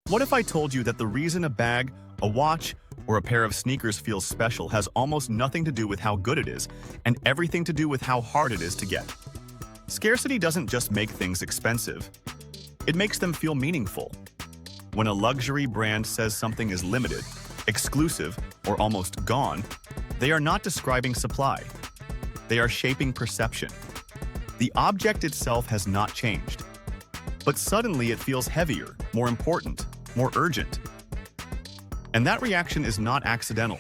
What if I told you that the reason a bag, a watch, or a pair of sneakers feels special has almost nothing to do with how good it is and everything to do with how hard it is to get? Scarcity doesn't just make things expensive. It makes them feel meaningful. When a luxury brand says something is limited, exclusive, or almost gone, they are not describing supply. They are shaping perception. The object itself has not changed. But suddenly it feels heavier, more important, more urgent. And that reaction is not accidental.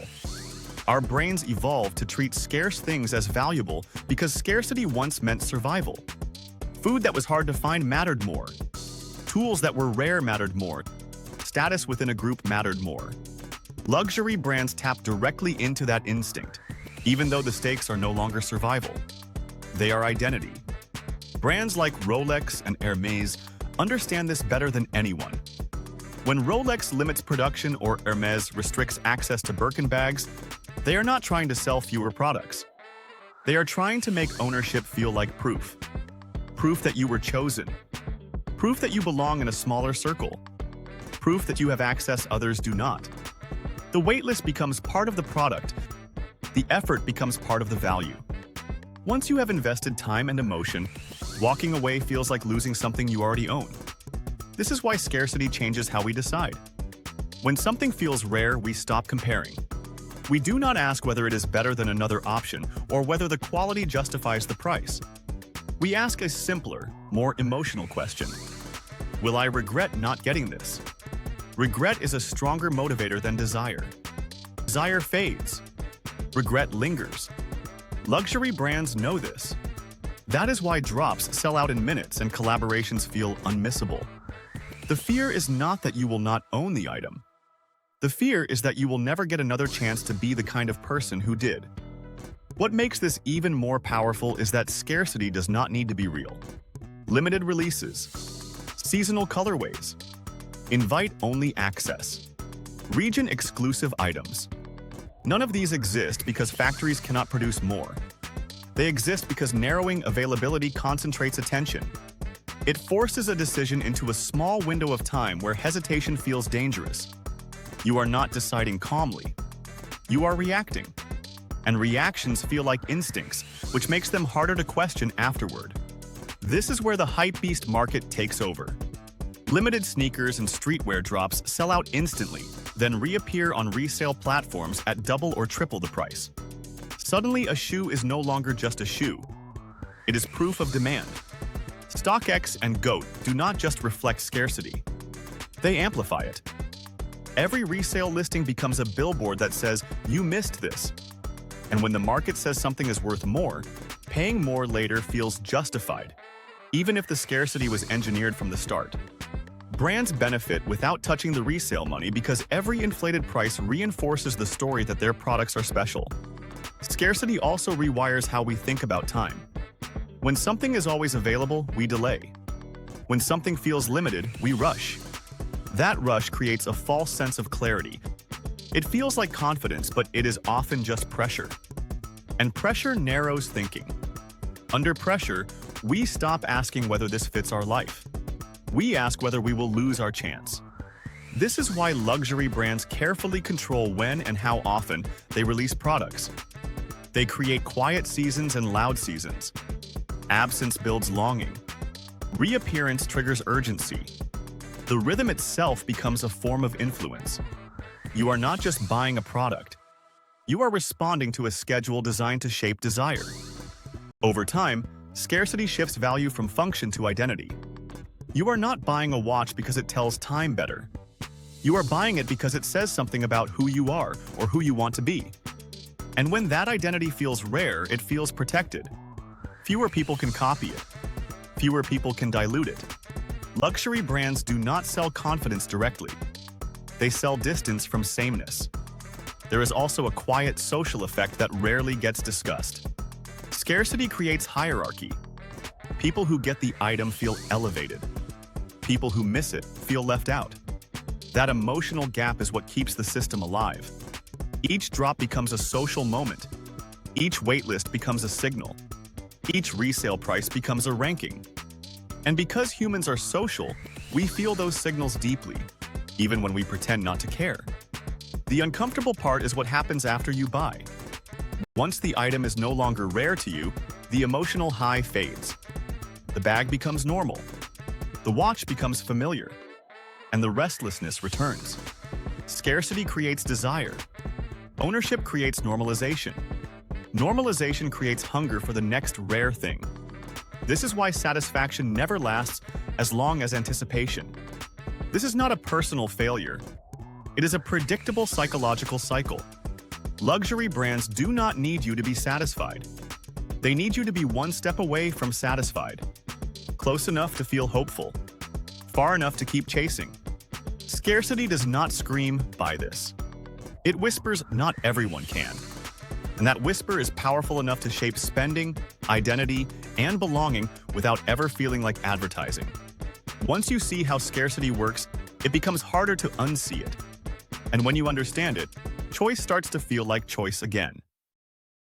Our brains evolved to treat scarce things as valuable because scarcity once meant survival. Food that was hard to find mattered more. Tools that were rare mattered more. Status within a group mattered more. Luxury brands tap directly into that instinct, even though the stakes are no longer survival. They are identity. Brands like Rolex and Hermes understand this better than anyone. When Rolex limits production or Hermes restricts access to Birkin bags, they are not trying to sell fewer products. They are trying to make ownership feel like proof. Proof that you were chosen. Proof that you belong in a smaller circle. Proof that you have access others do not. The waitlist becomes part of the product. The effort becomes part of the value. Once you have invested time and emotion, walking away feels like losing something you already own. This is why scarcity changes how we decide. When something feels rare, we stop comparing. We do not ask whether it is better than another option or whether the quality justifies the price. We ask a simpler, more emotional question. Will I regret not getting this? Regret is a stronger motivator than desire. Desire fades. Regret lingers. Luxury brands know this. That is why drops sell out in minutes and collaborations feel unmissable. The fear is not that you will not own the item. The fear is that you will never get another chance to be the kind of person who did. What makes this even more powerful is that scarcity does not need to be real. Limited releases, seasonal colorways, invite-only access, region-exclusive items. None of these exist because factories cannot produce more. They exist because narrowing availability concentrates attention. It forces a decision into a small window of time where hesitation feels dangerous. You are not deciding calmly. You are reacting. And reactions feel like instincts, which makes them harder to question afterward. This is where the hypebeast market takes over. Limited sneakers and streetwear drops sell out instantly, then reappear on resale platforms at double or triple the price. Suddenly, a shoe is no longer just a shoe. It is proof of demand. StockX and GOAT do not just reflect scarcity. They amplify it. Every resale listing becomes a billboard that says, "You missed this." And when the market says something is worth more, paying more later feels justified, even if the scarcity was engineered from the start. Brands benefit without touching the resale money because every inflated price reinforces the story that their products are special. Scarcity also rewires how we think about time. When something is always available, we delay. When something feels limited, we rush. That rush creates a false sense of clarity. It feels like confidence, but it is often just pressure. And pressure narrows thinking. Under pressure, we stop asking whether this fits our life. We ask whether we will lose our chance. This is why luxury brands carefully control when and how often they release products. They create quiet seasons and loud seasons. Absence builds longing. Reappearance triggers urgency. The rhythm itself becomes a form of influence. You are not just buying a product. You are responding to a schedule designed to shape desire. Over time, scarcity shifts value from function to identity. You are not buying a watch because it tells time better. You are buying it because it says something about who you are or who you want to be. And when that identity feels rare, it feels protected. Fewer people can copy it. Fewer people can dilute it. Luxury brands do not sell confidence directly. They sell distance from sameness. There is also a quiet social effect that rarely gets discussed. Scarcity creates hierarchy. People who get the item feel elevated. People who miss it feel left out. That emotional gap is what keeps the system alive. Each drop becomes a social moment. Each waitlist becomes a signal. Each resale price becomes a ranking. And because humans are social, we feel those signals deeply. even when we pretend not to care. The uncomfortable part is what happens after you buy. Once the item is no longer rare to you, the emotional high fades. The bag becomes normal. The watch becomes familiar. And the restlessness returns. Scarcity creates desire. Ownership creates normalization. Normalization creates hunger for the next rare thing. This is why satisfaction never lasts as long as anticipation. This is not a personal failure. It is a predictable psychological cycle. Luxury brands do not need you to be satisfied. They need you to be one step away from satisfied. Close enough to feel hopeful. Far enough to keep chasing. Scarcity does not scream, "Buy this." It whispers, "Not everyone can." And that whisper is powerful enough to shape spending, identity, and belonging without ever feeling like advertising. Once you see how scarcity works, it becomes harder to unsee it. And when you understand it, choice starts to feel like choice again.